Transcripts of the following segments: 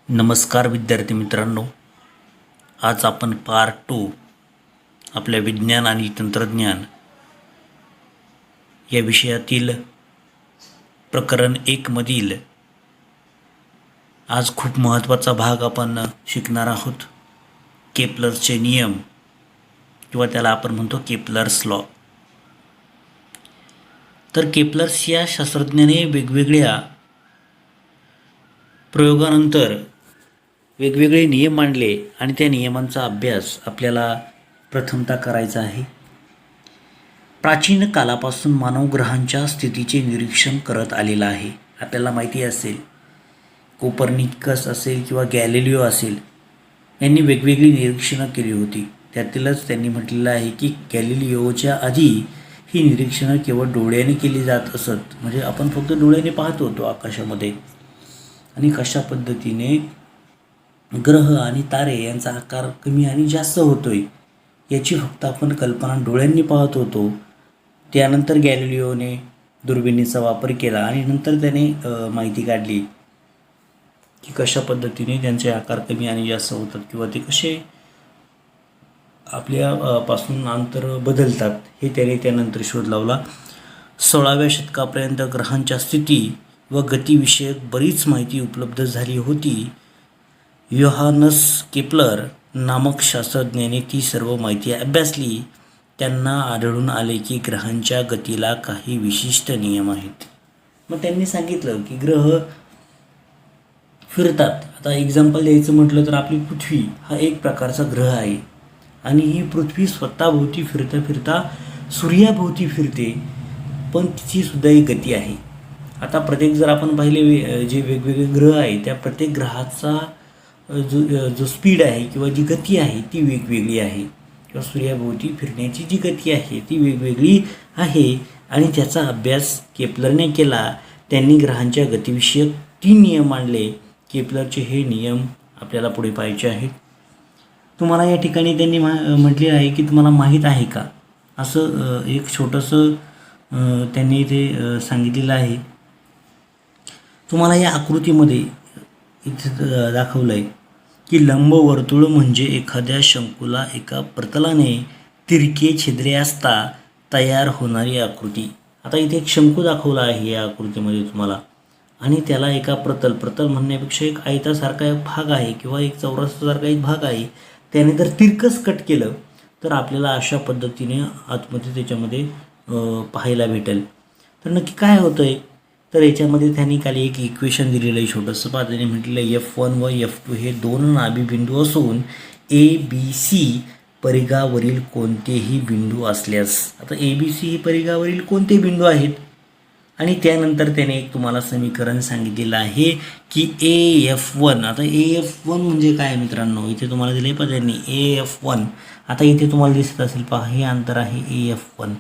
नमस्कार विद्यार्थी मित्रांनो, आज आपण पार्ट 2 आपल्या विज्ञान आणि तंत्रज्ञान या विषयातील प्रकरण 1 मधील आज खूप महत्त्वाचा भाग आपण शिकणार आहोत. केपलरचे नियम किंवा त्याला आपण म्हणतो केपलर्स लॉ. तर केपलर्स या शास्त्रज्ञाने वेगवेगळ्या प्रयोगानंतर वेगवेगळे नियम मांडले आणि त्या नियमांचा अभ्यास आपल्याला प्रथमतः करायचा आहे. प्राचीन कालापासून मानव ग्रहांच्या स्थितीचे निरीक्षण करत आलेला आहे. आपल्याला माहिती असेल, कोपर्निकस असेल किंवा गॅलिलिओ असेल, यांनी वेगवेगळी निरीक्षणं केली होती. त्यातीलच त्यांनी म्हटलेलं आहे की गॅलिलिओच्या आधी ही निरीक्षणं केवळ डोळ्याने केली जात असत. म्हणजे आपण फक्त डोळ्याने पाहत होतो आकाशामध्ये, आणि कशा पद्धतीने ग्रह आणि तारे यांचा आकार कमी आणि जास्त होतोय याची फक्त आपण कल्पना डोळ्यांनी पाहत होतो. त्यानंतर गॅलिलिओने दुर्बिणीचा वापर केला आणि नंतर त्याने माहिती काढली की कशा पद्धतीने त्यांचे आकार कमी आणि जास्त होतात किंवा ते कसे आपल्या पासून अंतर बदलतात हे त्याने त्यानंतर शोध लावला. 16व्या शतकापर्यंत ग्रहांच्या स्थिती व गतीविषयक बरीच माहिती उपलब्ध झाली होती. योहानस केपलर नामक शास्त्रज्ञाने ती सर्व माहिती अभ्यासली. त्यांना आढळून आले की ग्रहांच्या गतीला काही विशिष्ट नियम आहेत. मग त्यांनी सांगितलं की ग्रह फिरतात. आता एक्झाम्पल द्यायचं म्हटलं तर आपली पृथ्वी हा एक प्रकारचा ग्रह आहे आणि ही पृथ्वी स्वतःभोवती फिरता फिरता सूर्याभोवती फिरते, पण तिचीसुद्धा एक गती आहे. आता प्रत्येक जर आपण पाहिले जे वेगवेगळे ग्रह आहे त्या प्रत्येक ग्रहाचा जो स्पीड आहे किंवा जी गती आहे ती वेगवेगळी आहे, किंवा सूर्याभोवती फिरण्याची जी गती आहे ती वेगवेगळी आहे आणि त्याचा अभ्यास केपलरने केला. त्यांनी ग्रहांच्या गतीविषयक 3 नियम मांडले. केपलरचे हे नियम आपल्याला पुढे पाहायचे आहेत. तुम्हाला या ठिकाणी त्यांनी म्हटले आहे की तुम्हाला माहीत आहे का, असं एक छोटंसं त्यांनी ते सांगितलेलं आहे. तुम्हाला या आकृतीमध्ये इथे दाखवलं आहे की लंबवर्तुळ म्हणजे एखाद्या शंकूला एका प्रतलाने तिरके छिद्रे असता तयार होणारी आकृती. आता इथे एक शंकू दाखवला आहे या आकृतीमध्ये तुम्हाला, आणि त्याला एका प्रतल म्हणण्यापेक्षा एक आयतासारखा एक भाग आहे किंवा एक चौरसासारखा एक भाग आहे, त्याने जर तिरकस कट केलं तर आपल्याला अशा पद्धतीने आतमध्ये त्याच्यामध्ये पाहायला भेटेल. तर नक्की काय होतं आहे, तर याच्यामध्ये त्यांनी खाली एक इक्वेशन दिलेलं आहे छोटंसं. त्यांनी म्हटलेलं F1 व F2 हे 2 नाभिबिंदू असून ABC परिघावरील कोणतेही बिंदू असल्यास, आता ABC ही परिघावरील कोणते बिंदू आहेत, आणि त्यानंतर त्याने एक तुम्हाला समीकरण सांगितलेलं आहे की AF1. आता AF1 म्हणजे काय मित्रांनो, इथे तुम्हाला दिलं आहे त्यांनी AF1. आता इथे तुम्हाला दिसत असेल पहा, हे अंतर आहे AF1.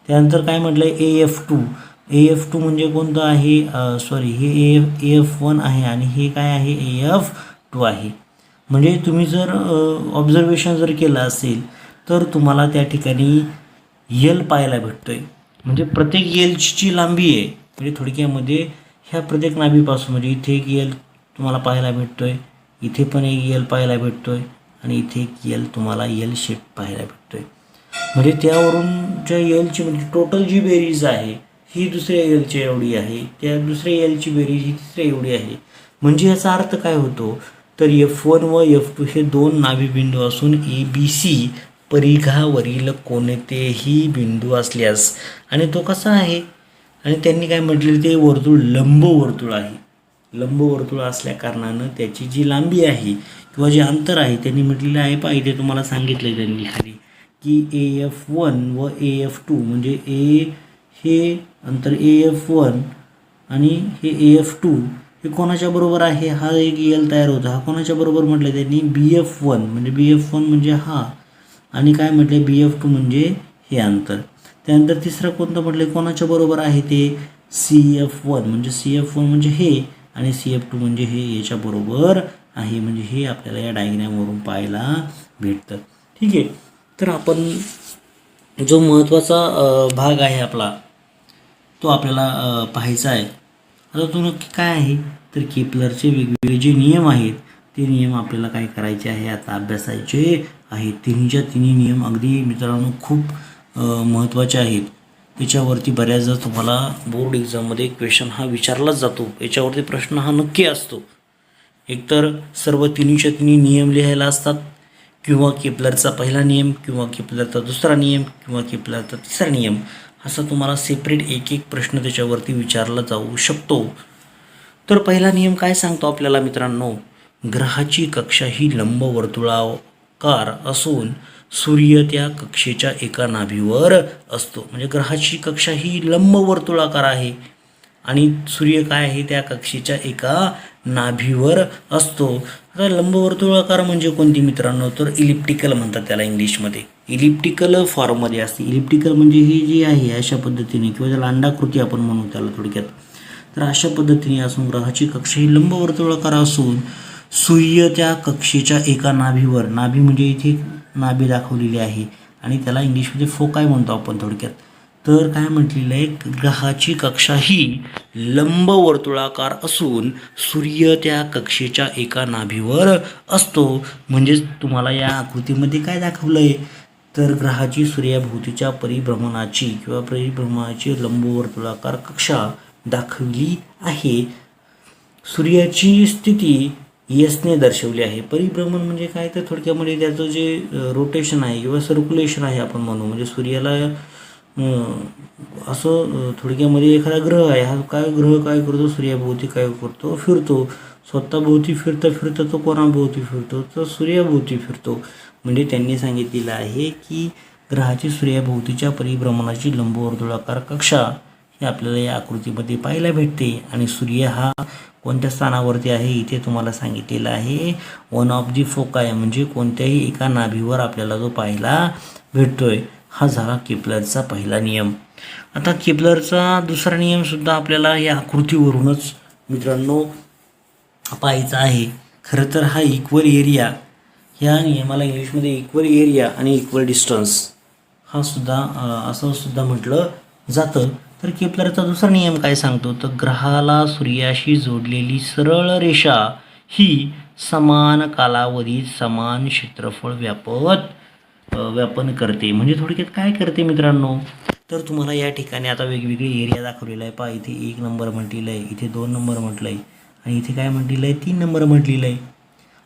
त्यानंतर काय म्हटलं आहे AF2. AF2 म्हणजे कोणतं आहे, सॉरी हे AF1 आहे आणि हे काय आहे AF2 आहे. म्हणजे तुम्ही जर ऑब्झर्वेशन जर केलं असेल तर तुम्हाला त्या ठिकाणी यल पाहायला भेटतो आहे. म्हणजे प्रत्येक यलची लांबी आहे, म्हणजे थोडक्यामध्ये ह्या प्रत्येक नाभीपासून म्हणजे इथे एक यल तुम्हाला पाहायला भेटतो आहे, इथे पण एक यल पाहायला भेटतो आहे आणि इथे एक यल तुम्हाला यल शेप पाहायला भेटतो आहे. म्हणजे त्यावरून ज्या यलची म्हणजे टोटल जी बेरीज आहे ही दुसऱ्या एलची एवढी आहे, त्या दुसऱ्या एलची बेरीज ही तिसऱ्या एवढी आहे. म्हणजे याचा अर्थ काय होतो, तर F1 व F2 हे 2 नाभिबिंदू असून ABC परिघावरील कोणतेही बिंदू असल्यास, आणि तो कसा आहे, आणि त्यांनी काय म्हटलेलं ते वर्तुळ लंबवर्तुळ आहे. लंबवर्तुळ असल्या कारणानं त्याची जी लांबी आहे किंवा जे अंतर आहे त्यांनी म्हटलेलं आहे पहा, इथे तुम्हाला सांगितलं आहे त्यांनी खाली की AF1 व AF2 म्हणजे हे अंतर AF1 आणि हे AF2 हे कोणाच्या बरोबर आहे, हा एक यल तयार होता, हा कोणाच्या बरोबर म्हटलं त्यांनी BF1 म्हणजे BF1 म्हणजे हा, आणि काय म्हटले BF2 म्हणजे हे अंतर. त्यानंतर तिसरं कोणतं म्हटलं कोणाच्या बरोबर आहे ते CF1 म्हणजे CF1 म्हणजे हे, आणि CF2 म्हणजे हे याच्या बरोबर आहे. म्हणजे हे आपल्याला या डायग्रामवरून पाहायला भेटतं. ठीक आहे. तर आपण जो महत्त्वाचा भाग आहे आपला तो आपल्याला पाहायचा आहे. आता तो नक्की काय आहे, तर केपलरचे वेगवेगळे जे नियम आहेत ते नियम आपल्याला काय करायचे आहे, आता अभ्यासायचे आहेत. तिन्हीच्या तिन्ही नियम अगदी मित्रांनो खूप महत्त्वाचे आहेत. याच्यावरती बऱ्याचदा तुम्हाला बोर्ड एक्झाममध्ये क्वेश्चन हा विचारलाच जातो. याच्यावरती प्रश्न हा नक्की असतो. एकतर सर्व तिन्हीच्या तिन्ही नियम लिहायला असतात, किंवा केपलरचा पहिला नियम, किंवा केपलरचा दुसरा नियम, किंवा केपलरचा तिसरा नियम, असा तुम्हाला सेपरेट एक एक प्रश्न त्याच्यावरती विचारला जाऊ शकतो. तर पहिला नियम काय सांगतो आपल्याला मित्रांनो, ग्रहाची कक्षा ही लंबवर्तुळाकार असून सूर्य त्या कक्षेच्या एका नाभीवर असतो. म्हणजे ग्रहाची कक्षा ही लंबवर्तुळाकार आहे आणि सूर्य काय आहे, त्या कक्षेच्या एका नाभीवर असतो. आता लंबवर्तुळाकार म्हणजे कोणती मित्रांनो, तर इलिप्टिकल म्हणतात त्याला इंग्लिशमध्ये. इलिप्टिकल फॉर्ममध्ये असते. इलिप्टिकल म्हणजे ही जी आहे अशा पद्धतीने, किंवा त्याला अंडाकृती आपण म्हणू त्याला थोडक्यात. तर अशा पद्धतीने असून ग्रहाची कक्षा ही लंबवर्तुळाकार असून सूर्य त्या कक्षेच्या एका नाभीवर, नाभी म्हणजे इथे नाभी दाखवलेली आहे आणि त्याला इंग्लिशमध्ये फोकाय म्हणतो आपण थोडक्यात. तर काय म्हटलेलं आहे, ग्रहाची कक्षा ही लंबवर्तुळाकार असून सूर्य त्या कक्षेच्या एका नाभीवर असतो. म्हणजेच तुम्हाला या आकृतीमध्ये काय दाखवलं आहे, तर ग्रहाची सूर्याभोवतीच्या परिभ्रमणाची किंवा परिभ्रमणाची लंबवर्तुळाकार कक्षा दाखवली आहे. सूर्याची स्थिती यसने दर्शवली आहे. परिभ्रमण म्हणजे काय, तर थोडक्यामध्ये त्याचं जे रोटेशन आहे किंवा सर्क्युलेशन आहे आपण म्हणू, म्हणजे सूर्याला असं थोडक्यामध्ये एखादा ग्रह आहे, हा ग्रह काय करतो, सूर्याभोवती काय करतो, फिरतो. स्वतःभोवती फिरता फिरता तो कोणाभोवती फिरतो, तर सूर्याभोवती फिरतो. म्हणजे त्यांनी सांगितलेलं आहे की ग्रहाची सूर्याभोवतीच्या परिभ्रमणाची लंबवर्तुळाकार कक्षा हे आपल्याला या आकृतीमध्ये पाहायला भेटते. आणि सूर्य हा कोणत्या स्थानावरती आहे, इथे तुम्हाला सांगितलेलं आहे वन ऑफ दी फोकाय, म्हणजे कोणत्याही एका नाभीवर आपल्याला जो पाहायला भेटतोय. हा झाला केपलरचा पहिला नियम. आता केपलरचा दुसरा नियमसुद्धा आपल्याला या आकृतीवरूनच मित्रांनो पाहायचा आहे. खरं तर हा इक्वल एरिया, ह्या नियमाला इंग्लिशमध्ये इक्वल एरिया आणि इक्वल डिस्टन्स हा सुद्धा असं सुद्धा म्हटलं जातं. तर केपलरचा दुसरा नियम काय सांगतो, तर ग्रहाला सूर्याशी जोडलेली सरळ रेषा ही समान कालावधीत समान क्षेत्रफळ व्यापन करते. म्हणजे थोडक्यात काय करते मित्रांनो, तर तुम्हाला या ठिकाणी आता वेगवेगळे एरिया दाखवलेला आहे. पहा, इथे 1 नंबर म्हटलेलं आहे, इथे 2 नंबर म्हटलं आहे आणि इथे काय म्हटलेलं आहे, 3 नंबर म्हटलेलं आहे.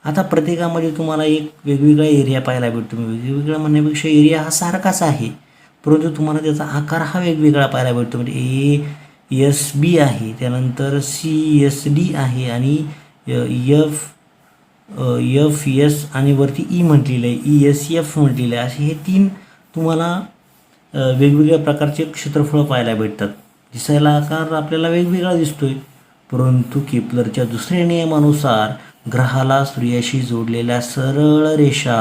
आता प्रत्येकामध्ये तुम्हाला एक वेगवेगळा एरिया पाहायला भेटतो. वेगवेगळा म्हणण्यापेक्षा एरिया हा सारखाच आहे, परंतु तुम्हाला त्याचा आकार हा वेगवेगळा पाहायला भेटतो. म्हणजे ASB आहे, त्यानंतर CSD आहे आणि FS आणि वरती E म्हटलेलं आहे, ESF म्हटलेलं आहे. असे हे 3 तुम्हाला वेगवेगळ्या प्रकारचे क्षेत्रफळ पाहायला भेटतात. दिसायला आकार आपल्याला वेगवेगळा दिसतोय, परंतु केपलरच्या दुसऱ्या नियमानुसार ग्रहाला सूर्याशी जोडलेल्या सरळ रेषा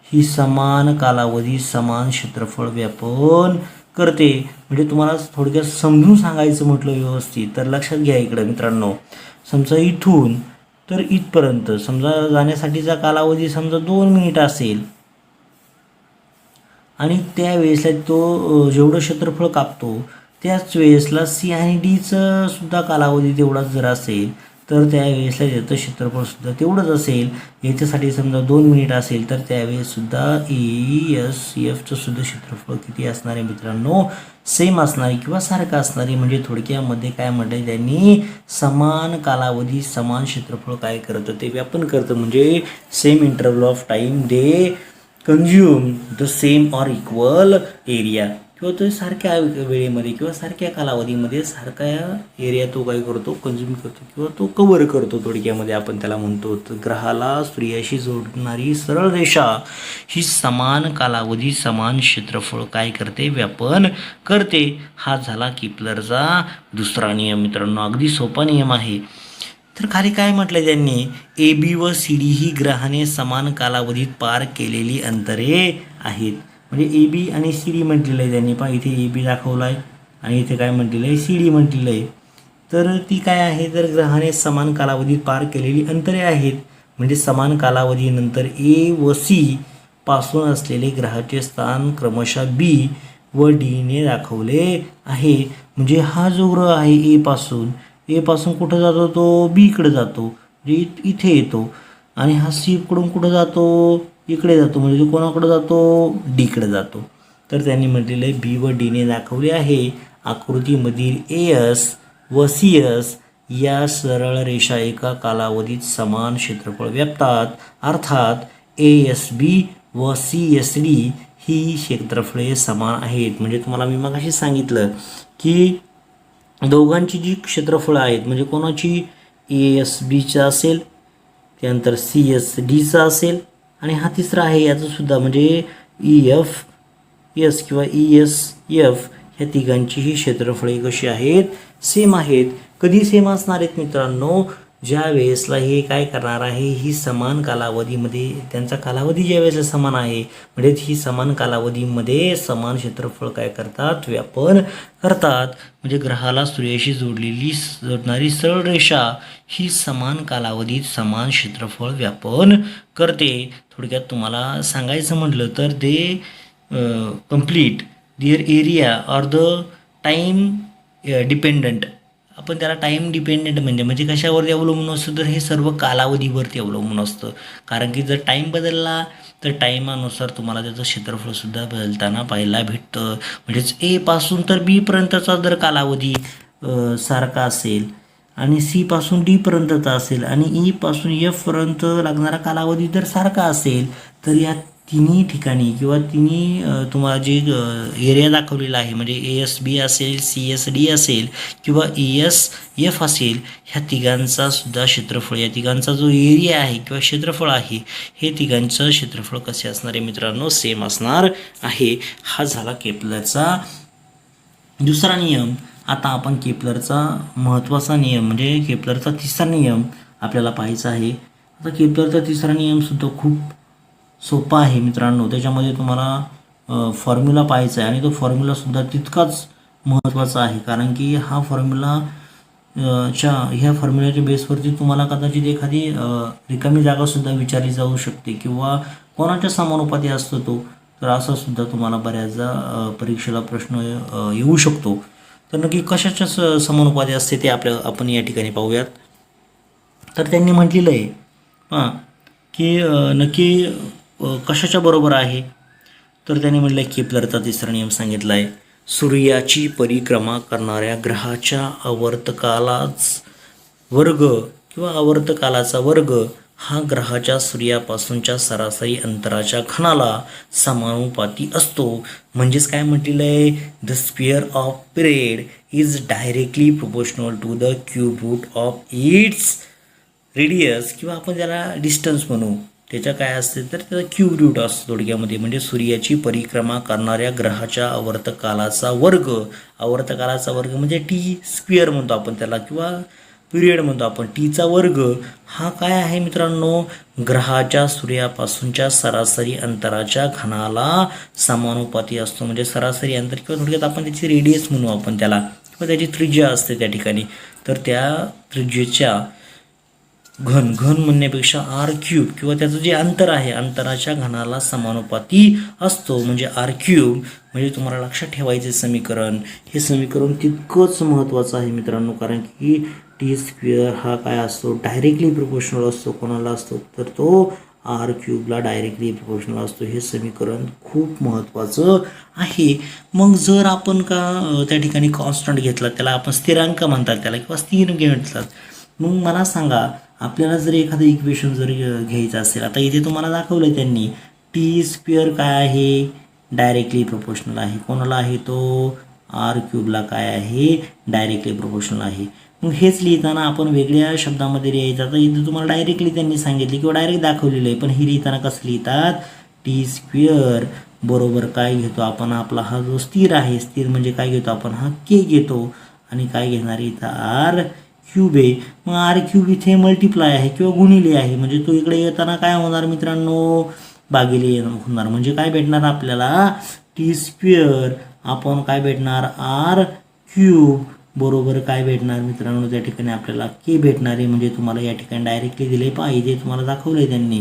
ही समान कालावधी समान क्षेत्रफळ व्यापन करते. म्हणजे तुम्हाला थोडक्यात समजून सांगायचं म्हटलं व्यवस्थित तर लक्षात घ्या इकडं मित्रांनो. समजा इथून तर इथपर्यंत समजा जाण्यासाठीचा कालावधी समजा 2 मिनिट असेल आणि त्यावेळेसला तो जेवढं क्षेत्रफळ कापतो त्याच वेळेसला C आणि Dचं सुद्धा कालावधी तेवढाच जर असेल तर त्यावेळेसला त्याचं क्षेत्रफळसुद्धा तेवढंच असेल. याच्यासाठी समजा 2 मिनिट असेल तर त्यावेळेससुद्धा ESFचं सुद्धा क्षेत्रफळ किती असणार आहे मित्रांनो, सेम असणार आहे किंवा सारखं असणार आहे. म्हणजे थोडक्यामध्ये काय म्हटलं आहे त्यांनी, समान कालावधी समान क्षेत्रफळ काय करतं ते व्यापन करतं. म्हणजे same interval of time they consume the same or equal area, किंवा तो सारख्या वेळेमध्ये किंवा सारख्या कालावधीमध्ये सारखा एरिया तो काय करतो, कंझ्युम करतो किंवा तो कव्हर करतो. थोडक्यामध्ये आपण त्याला म्हणतो. तर ग्रहाला सूर्याशी जोडणारी सरळ रेषा ही समान कालावधी समान क्षेत्रफळ काय करते, व्यापन करते. हा झाला केपलरचा दुसरा नियम मित्रांनो. अगदी सोपा नियम आहे. तर खाली काय म्हटलं त्यांनी, AB व CD ही ग्रहाने समान कालावधीत पार केलेली अंतरे आहेत. म्हणजे AB आणि CD म्हटलेलं आहे त्यांनी. पहा, इथे AB दाखवला आहे आणि इथे काय म्हटलेलं आहे, CD म्हटलेलं आहे. तर ती काय आहे, तर ग्रहाने समान कालावधीत पार केलेली अंतरे आहेत. म्हणजे समान कालावधीनंतर A व C पासून असलेले ग्रहाचे स्थान क्रमशः B व D ने दाखवले आहे. म्हणजे हा जो ग्रह आहे A पासून कुठं जातो, तो B कडे जातो, म्हणजे इथे येतो. आणि हा सी कडून कुठं जातो, इकडे जातो, म्हणजे तो कोणाकडे जातो, डीकडे जातो. तर त्यांनी म्हटलेलं आहे बी व डीने दाखवले आहे आकृतीमधील एस व सी एस या सरळ रेषा एका कालावधीत समान क्षेत्रफळ व्यापतात. अर्थात ए एस बी व सी एस डी ही क्षेत्रफळे समान आहेत. म्हणजे तुम्हाला मी मगाशी सांगितलं की दोघांची जी क्षेत्रफळं आहेत, म्हणजे कोणाची ए एस बीचा असेल, त्यानंतर सी एस डीचा असेल, आणि हा तिसरा आहे याचंसुद्धा म्हणजे ई एफ एस किंवा ई एस एफ ह्या तिघांचीही क्षेत्रफळे कशी आहेत, सेम आहेत. कधी सेम असणार आहेत मित्रांनो, ज्या वेळेसला हे काय करणार आहे, ही समान कालावधीमध्ये त्यांचा कालावधी ज्या वेळेसला समान आहे, म्हणजे ही समान कालावधीमध्ये समान क्षेत्रफळ काय करतात, व्यापन करतात. म्हणजे ग्रहाला सूर्याशी जोडणारी सरळ रेषा ही समान कालावधीत समान क्षेत्रफळ व्यापन करते. थोडक्यात तुम्हाला सांगायचं म्हटलं तर ते complete there area or the time dependent. आपण त्याला टाईम डिपेंडेंट म्हणजे कशावरती अवलंबून असतं, तर हे सर्व कालावधीवरती अवलंबून असतं. कारण की जर टाईम बदलला तर टाईमानुसार तुम्हाला त्याचं क्षेत्रफळसुद्धा बदलताना पाहायला भेटतं. म्हणजेच ए पासून तर बीपर्यंतचा जर कालावधी सारखा असेल आणि सी पासून डी पर्यंतचा असेल आणि ई पासून एफ पर्यंत लागणारा कालावधी जर सारखा असेल, तर या तिन्ही ठिकाणी किंवा तिन्ही तुम्हाला जे एरिया दाखवलेला आहे, म्हणजे ए एस बी असेल, सी एस डी असेल किंवा ई एस एफ असेल, ह्या तिघांचा सुद्धा क्षेत्रफळ, या तिघांचा जो एरिया आहे किंवा क्षेत्रफळ आहे, हे तिघांचं क्षेत्रफळ कसे असणार आहे मित्रांनो, सेम असणार आहे. हा झाला केपलरचा दुसरा नियम. आता आपण केपलरचा महत्त्वाचा नियम म्हणजे केपलरचा तिसरा नियम आपल्याला पाहायचा आहे. आता केपलरचा तिसरा नियमसुद्धा खूप सोपा आहे मित्रांनो. त्याच्यामध्ये तुम्हाला फॉर्म्युला पाहायचा आहे आणि तो फॉर्म्युलासुद्धा तितकाच महत्त्वाचा आहे. कारण की हा फॉर्म्युला ह्या फॉर्म्युल्याच्या बेसवरती तुम्हाला कदाचित एखादी रिकामी जागासुद्धा विचारली जाऊ शकते किंवा कोणाच्या समानुपाती असतो तो, तर असा सुद्धा तुम्हाला बऱ्याचदा परीक्षेला प्रश्न येऊ शकतो. तर नक्की कशाच्या समानुपाती असते ते आपण या ठिकाणी पाहूयात. तर त्यांनी म्हटलेलं आहे की नक्की कशाच्या बरोबर आहे, तर त्यांनी म्हटलं आहे केपलरचा तिसरा नियम सांगितला आहे, सूर्याची परिक्रमा करणाऱ्या ग्रहाच्या आवर्तकालाच वर्ग किंवा आवर्तकालाचा वर्ग हा ग्रहाच्या सूर्यापासूनच्या सरासरी अंतराच्या घनाला समानुपाती असतो. म्हणजेच काय म्हटलेलं आहे, the square of period is directly proportional to the cube root of its radius, किंवा आपण त्याला डिस्टन्स म्हणू, त्याच्या काय असते तर त्याचा क्यूब रूट असतो थोडक्यामध्ये. म्हणजे सूर्याची परिक्रमा करणाऱ्या ग्रहाच्या आवर्तकालाचा वर्ग, आवर्तकालाचा वर्ग म्हणजे टी स्क्वेअर म्हणतो आपण त्याला किंवा पिरियड म्हणतो आपण, टीचा वर्ग हा काय आहे मित्रांनो, ग्रहाच्या सूर्यापासूनच्या सरासरी अंतराच्या घनाला समानुपाती असतो. म्हणजे सरासरी अंतर किंवा थोडक्यात आपण त्याची रेडियस म्हणू आपण त्याला, किंवा त्याची त्रिज्या असते त्या ठिकाणी, तर त्या त्रिज्येच्या घन म्हणण्यापेक्षा आर क्यूब किंवा त्याचं जे अंतर आहे अंतराच्या घनाला समानुपाती असतो. म्हणजे आर क्यूब म्हणजे तुम्हाला लक्षात ठेवायचे समीकरण, हे समीकरण तितकंच महत्त्वाचं आहे मित्रांनो. कारण की टी स्क्वेअर हा काय असतो, डायरेक्टली प्रोपोर्शनल असतो. कोणाला असतो तर तो आर क्यूबला डायरेक्टली प्रोपोर्शनल असतो. हे समीकरण खूप महत्त्वाचं आहे. मग जर आपण त्या ठिकाणी कॉन्स्टंट घेतला, त्याला आपण स्थिरांक म्हणतात त्याला किंवा स्थिर घेतलात, मग मला सांगा आपल्याला जर एखादं इक्वेशन जर घ्यायचं असेल, आता इथे तुम्हाला दाखवलं आहे त्यांनी टी स्क्वेअर काय आहे, डायरेक्टली प्रोपोर्शनल आहे. कोणाला आहे तो, आर क्यूबला काय आहे, डायरेक्टली प्रोपोर्शनल आहे. मग हेच लिहिताना आपण वेगळ्या शब्दामध्ये लिहायचं. आता इथे तुम्हाला डायरेक्टली त्यांनी सांगितले किंवा डायरेक्ट दाखवलेलं आहे, पण हे लिहिताना कसं लिहितात, टी स्क्वेअर बरोबर काय घेतो आपण, आपला हा जो स्थिर आहे, स्थिर म्हणजे काय घेतो आपण, हा के घेतो आणि काय घेणार इथं आर क्यूब आहे. मग आर क्यूब इथे मल्टिप्लाय आहे किंवा गुणिले आहे, म्हणजे तो इकडे येताना काय होणार मित्रांनो, भागिले होणार. म्हणजे काय भेटणार आपल्याला, टी स्क्वेअर आपण काय भेटणार, आर क्यूब बरोबर काय भेटणार मित्रांनो, त्या ठिकाणी आपल्याला के भेटणार आहे. म्हणजे तुम्हाला या ठिकाणी डायरेक्टली दिले पाहिजे, तुम्हाला दाखवलं आहे त्यांनी,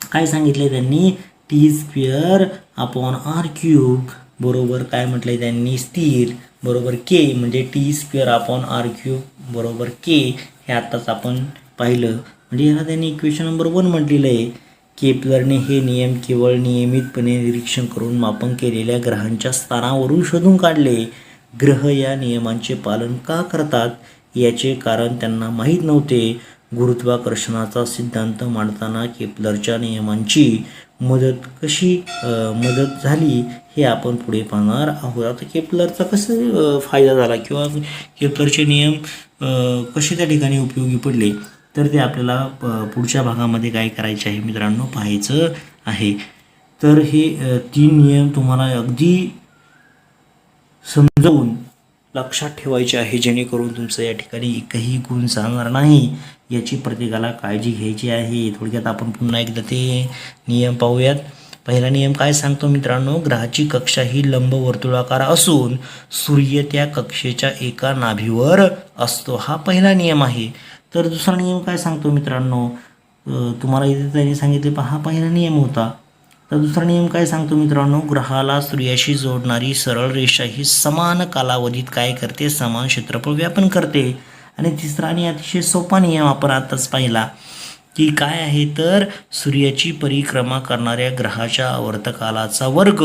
काय सांगितलं त्यांनी, T square upon R cube बरोबर काय म्हटलंय त्यांनी, स्थिर बरोबर के, म्हणजे T square upon R cube बरोबर के, हे आत्ताच आपण पाहिलं. म्हणजे ह्याला त्यांनी इक्वेशन नंबर 1 म्हटलेलं आहे. केपलरने हे नियम केवळ नियमितपणे निरीक्षण करून मापन केलेल्या ग्रहांच्या स्थानावरून शोधून काढले. ग्रह या नियमांचे पालन का करतात याचे कारण त्यांना माहीत नव्हते. गुरुत्वाकर्षणाचा सिद्धांत मांडताना केपलरच्या नियमांची मदत झाली हे आपण पुढे पाहणार आहोत. आता केपलरचा कसं फायदा झाला किंवा केपलरचे नियम कसे त्या ठिकाणी उपयोगी पडले तर ते आपल्याला पुढच्या भागामध्ये काय करायचे आहे मित्रांनो पाहायचं आहे. तर हे 3 नियम तुम्हाला अगदी समजावून लक्षात ठेवायचे आहे जेणेकरून तुमचं या ठिकाणी एकही गुण जाणार नाही याची प्रत्येकाला काळजी घ्यायची आहे. थोडक्यात आपण पुन्हा एकदा ते नियम पाहूयात. पहिला नियम काय सांगतो मित्रांनो, ग्रहाची कक्षा ही लंबवर्तुळाकार असून सूर्य त्या कक्षेच्या एका नाभीवर असतो. हा पहिला नियम आहे. तर दुसरा नियम काय सांगतो मित्रांनो, तुम्हाला इथे त्यांनी सांगितले पहा हा पहिला नियम होता. तर दुसरा नियम काय सांगतो मित्रांनो, ग्रहाला सूर्याशी जोडणारी सरळ रेषा ही समान कालावधीत काय करते, समान क्षेत्रफळ व्यापन करते. आणि तिसरा आणि अतिशय सोपा नियम आपण आताच पाहिला की काय आहे तर सूर्याची परिक्रमा करणाऱ्या ग्रहाच्या आवर्तकालाचा वर्ग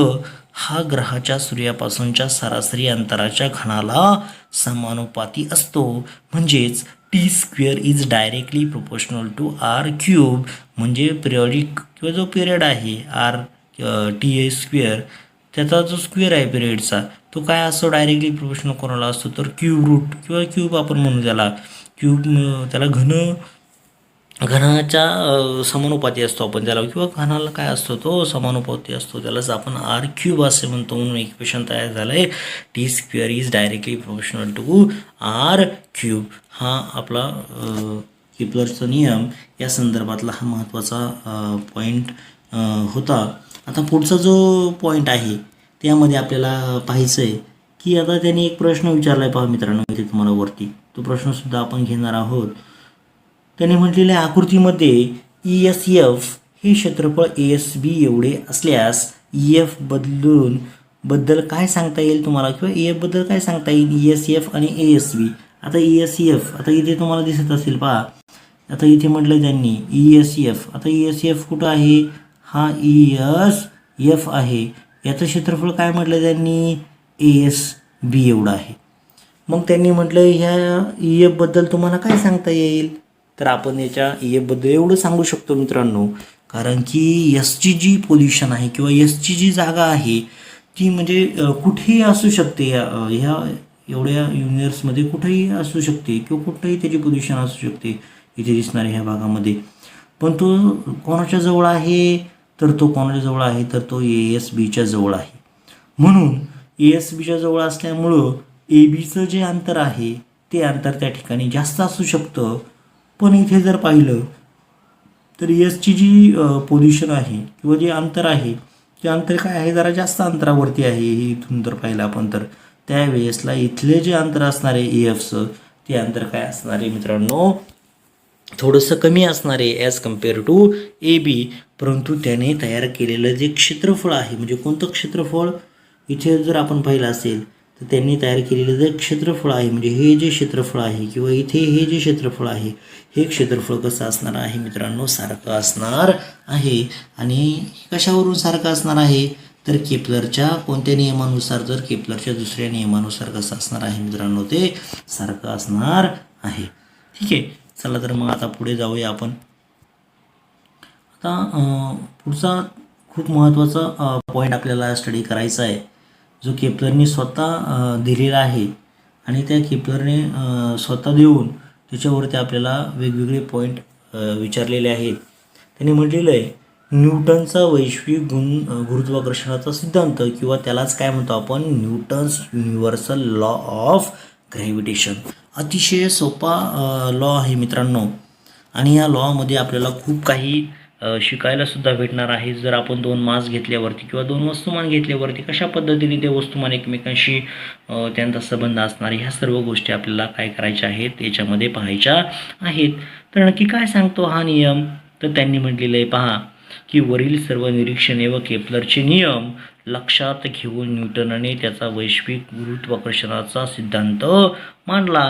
हा ग्रहाच्या सूर्यापासूनच्या सरासरी अंतराच्या घनाला समानुपाती असतो. म्हणजेच T² is directly proportional to R³ म्हणजे पिरियडिक किंवा जो पिरियड आहे TA² त्याचा जो स्क्वेअर आहे पिरियडचा तो काय असतो डायरेक्टली प्रोपोर्शनल कोणाला असतो तर क्यूब रूट किंवा क्यूब आपण म्हणू त्याला क्यूब त्याला घनाच्या समानुपाती असतो आपण त्याला किंवा घनाला काय असतो तो समानुपाती असतो त्यालाच आपण R³ असे म्हणतो. म्हणून इक्वेशन तयार झालं आहे T² is directly proportional to R³. हा आपला केपलरचा नियम या संदर्भातला हा महत्त्वाचा पॉईंट होता. आता पुढचा जो पॉईंट आहे त्यामध्ये आपल्याला पाहायचं आहे की आता त्यांनी एक प्रश्न विचारला आहे पहा मित्रांनो इथे तुम्हाला वरती तो प्रश्नसुद्धा आपण घेणार आहोत. त्यांनी म्हटलेल्या आकृतीमध्ये ESF हे क्षेत्रफळ ASB एवढे असल्यास EF बद्दल काय सांगता येईल तुम्हाला किंवा EF बद्दल काय सांगता येईल ESF आणि ASB. आता ESF आता इथे तुम्हाला दिसत असेल पहा आता इथे म्हटलं त्यांनी ESF. आता ESF कुठं आहे, हा ESF आहे. याचं क्षेत्रफळ काय म्हटलं त्यांनी ASB एवढं आहे. मग त्यांनी म्हटलं ह्या EF बद्दल तुम्हाला काय सांगता येईल तर आपण याच्या EF बद्दल एवढं सांगू शकतो मित्रांनो कारण की Sची जी पोझिशन आहे किंवा Sची जी जागा आहे ती म्हणजे कुठेही असू शकते ह्या एवढ्या युनिवर्समध्ये कुठेही असू शकते किंवा कुठेही त्याची पोझिशन असू शकते इथे दिसणाऱ्या ह्या भागामध्ये. पण तो कोणाच्या जवळ आहे तर तो कोणाच्या जवळ आहे तर तो ASBच्या जवळ आहे. म्हणून ASBच्या जवळ असल्यामुळं ABचं जे अंतर आहे ते अंतर त्या ठिकाणी जास्त असू शकतं. पण इथे जर पाहिलं तर Sची जी पोझिशन आहे किंवा जे अंतर आहे ते अंतर काय आहे जरा जास्त अंतरावरती आहे. हे इथून जर पाहिलं आपण तर त्यावेळेसला इथले जे अंतर असणार आहे EFचं ते अंतर काय असणार आहे मित्रांनो थोडंसं कमी असणार आहे ॲज कम्पेअर टू AB. परंतु त्याने तयार केलेलं जे क्षेत्रफळ आहे म्हणजे कोणतं क्षेत्रफळ इथे जर आपण पाहिलं असेल तर त्यांनी तयार केलेलं जे क्षेत्रफळ आहे म्हणजे हे जे क्षेत्रफळ आहे किंवा इथे हे जे क्षेत्रफळ आहे हे क्षेत्रफळ कसं असणार आहे मित्रांनो सारखं असणार आहे. आणि कशावरून सारखं असणार आहे तर केपलरच्या कोणत्या नियमानुसार तर केपलरच्या दुसऱ्या नियमानुसार कसं असणार आहे मित्रांनो ते सारखं असणार आहे. ठीक आहे चला तर मग आता पुढे जाऊया आपण. आता पुढचा खूप महत्त्वाचा पॉईंट आपल्याला स्टडी करायचा आहे जो केपलरने स्वतः दिलेला आहे आणि त्या केपलरने स्वतः देऊन त्याच्यावरती आपल्याला वेगवेगळे पॉईंट विचारलेले आहेत. त्यांनी म्हटलेलं आहे न्यूटनचा वैश्विक गुरुत्वाकर्षणाचा सिद्धांत किंवा त्यालाच काय म्हणतो आपण Newton's universal law of gravitation. अतिशय सोपा लॉ आहे मित्रांनो आणि या लॉमध्ये आपल्याला खूप काही शिकायला सुद्धा भेटणार आहे. जर आपण 2 मास घेतल्यावरती किंवा 2 वस्तुमान घेतल्यावरती कशा पद्धतीने ते वस्तुमान एकमेकांशी त्यांचा संबंध असणार ह्या सर्व गोष्टी आपल्याला काय करायच्या आहेत याच्यामध्ये पाहायच्या आहेत. तर नक्की काय सांगतो हा नियम तर त्यांनी म्हटलेलं आहे पहा की वरील सर्व निरीक्षणे व केपलरचे नियम लक्षात घेऊन न्यूटनने त्याचा वैश्विक गुरुत्वाकर्षणाचा सिद्धांत मांडला.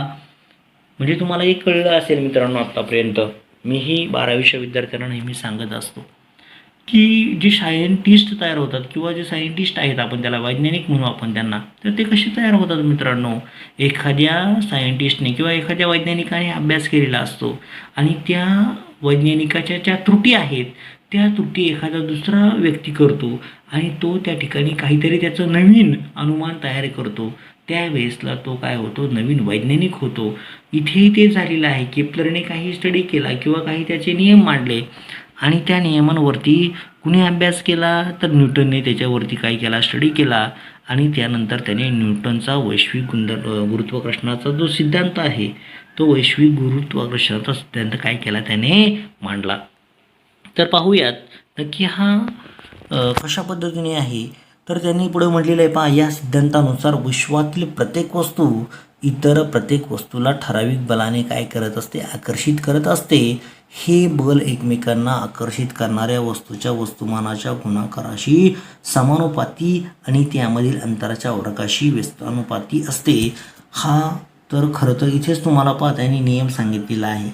म्हणजे तुम्हाला एक कळलं असेल मित्रांनो आत्तापर्यंत मीही 12वीच्या विद्यार्थ्यांना नेहमी सांगत असतो की जे सायंटिस्ट तयार होतात किंवा जे सायंटिस्ट आहेत, आपण त्याला वैज्ञानिक म्हणू आपण त्यांना, तर ते कसे तयार होतात मित्रांनो. एखाद्या सायंटिस्टने किंवा एखाद्या वैज्ञानिकाने अभ्यास केलेला असतो आणि त्या वैज्ञानिकाच्या ज्या त्रुटी आहेत त्या त्रुटी एखादा दुसरा व्यक्ती करतो आणि तो त्या ठिकाणी काहीतरी त्याचं नवीन अनुमान तयार करतो. त्यावेळेसला तो काय होतो, नवीन वैज्ञानिक होतो. इथेही ते झालेलं आहे. केप्लरने काही स्टडी केला किंवा काही त्याचे नियम मांडले आणि त्या नियमांवरती कुणी अभ्यास केला, तर न्यूटनने त्याच्यावरती काय केला, स्टडी केला आणि त्यानंतर त्याने न्यूटनचा वैश्विक गुरुत्वाकर्षणाचा जो सिद्धांत आहे तो वैश्विक गुरुत्वाकर्षणाचा सिद्धांत काय केला, त्याने मांडला. तर पाहूयात नक्की हा कशा पद्धतीने आहे. तर त्यांनी पुढे म्हटलेलं आहे, पहा, या सिद्धांतानुसार विश्वातील प्रत्येक वस्तू इतर प्रत्येक वस्तूला ठराविक बलाने काय करत असते, आकर्षित करत असते. हे बल एकमेकांना आकर्षित करणाऱ्या वस्तूच्या वस्तुमानाच्या गुणाकाराशी समानुपाती आणि त्यामधील अंतराच्या वर्गाशी व्यस्तानुपाती असते. हा तर खरं तर इथेच तुम्हाला पहा त्यांनी नियम सांगितलेला आहे.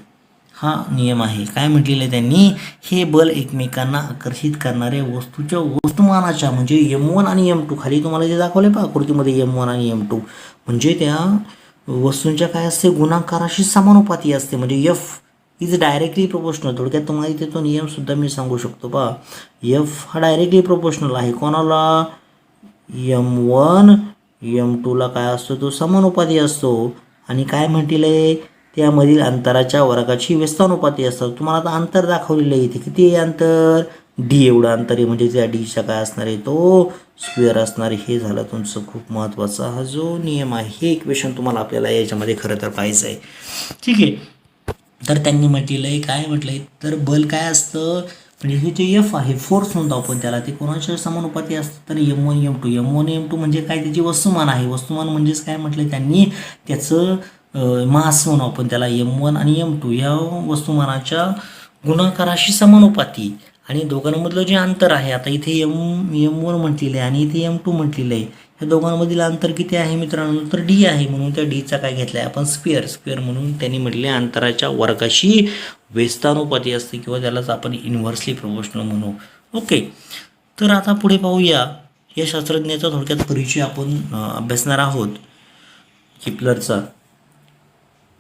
हा नियम आहे. काय म्हटलेलं आहे त्यांनी, हे बल एकमेकांना आकर्षित करणाऱ्या वस्तूच्या वस्तुमानाच्या, म्हणजे M1 आणि M2 खाली तुम्हाला जे दाखवले पहा आकृतीमध्ये, M1 आणि M2 म्हणजे त्या वस्तूंच्या काय असते, गुणाकाराशी समानुपाती असते. म्हणजे F इज डायरेक्टली प्रोपोर्शनल. थोडक्यात तुम्हाला इथे तो नियमसुद्धा मी सांगू शकतो पहा. F हा डायरेक्टली प्रोपोर्शनल आहे. कोणाला, M1 M2ला काय असतो, तो समानुपाती असतो. आणि काय म्हटलेलं आहे, त्यामधील अंतराच्या वर्गाची व्यस्तानुपाती असतात. तुम्हाला आता अंतर दाखवलेलं आहे इथे. किती आहे अंतर, D एवढं अंतर आहे. म्हणजे त्या Dच्या काय असणार आहे, तो स्क्वेअर असणार आहे. हे झालं तुमचं खूप महत्त्वाचा हा जो नियम आहे. हे इक्वेशन तुम्हाला आपल्याला याच्यामध्ये खरं तर पाहायचं आहे. ठीक आहे. तर त्यांनी म्हटलेलं आहे, काय म्हटलं आहे, तर बल काय असतं, म्हणजे हे जे F आहे, फोर्स म्हणतो आपण त्याला, ते कोणाच्या समानुपाती असतं, तर M1 M2 म्हणजे काय, त्याची वस्तुमान आहे. वस्तुमान म्हणजेच काय म्हटलं त्यांनी, त्याचं मास म्हणू आपण त्याला. M1 आणि M2 या वस्तुमानाच्या गुणाकाराशी समानुपाती आणि दोघांमधलं जे अंतर आहे, आता इथे M1 म्हटलेलं आहे आणि इथे M2 म्हटलेलं आहे. या दोघांमधील अंतर किती आहे मित्रांनो, तर D आहे. म्हणून त्या Dचा काय घेतला आहे आपण, स्क्वेअर म्हणून त्यांनी म्हटले अंतराच्या वर्गाशी व्यस्तानुपाती असते किंवा त्यालाच आपण इन्व्हर्सली प्रोपोर्शनल म्हणू. ओके. तर आता पुढे पाहूया, या शास्त्रज्ञाचा थोडक्यात परिचय आपण अभ्यासणार आहोत, केप्लरचा.